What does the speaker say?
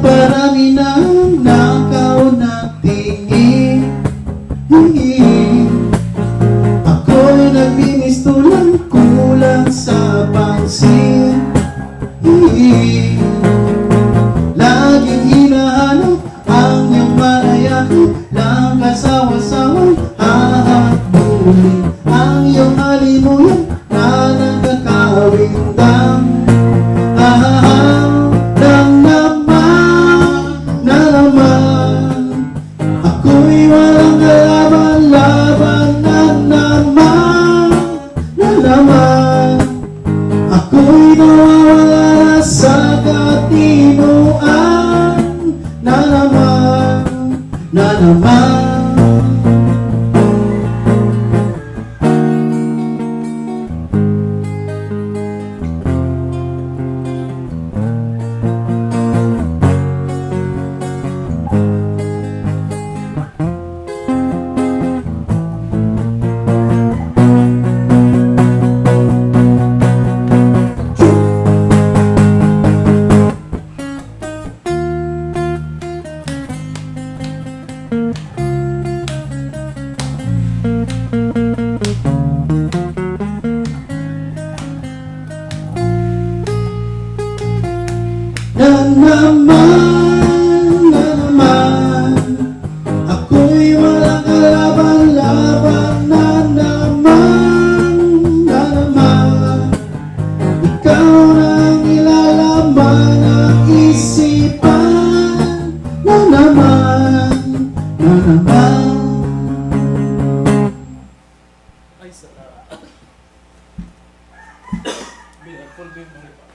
Parami nang nakaw na tingin. Ako'y nagmimistulang kulang sa pansin. Laging hinahanap ang iyong malayahan, lang kasawa-sawang hahabulin ang iyong halimuyan na nagkakawindang. Ako'y walang kalaban-laban na naman. Ako'y nawawala na sa katinuan na naman. Na naman, ako'y walang kalaban-laban na naman. Ikaw nang ilalaman ang isipan na naman. Ay, sarap. Full beam mo rin pa.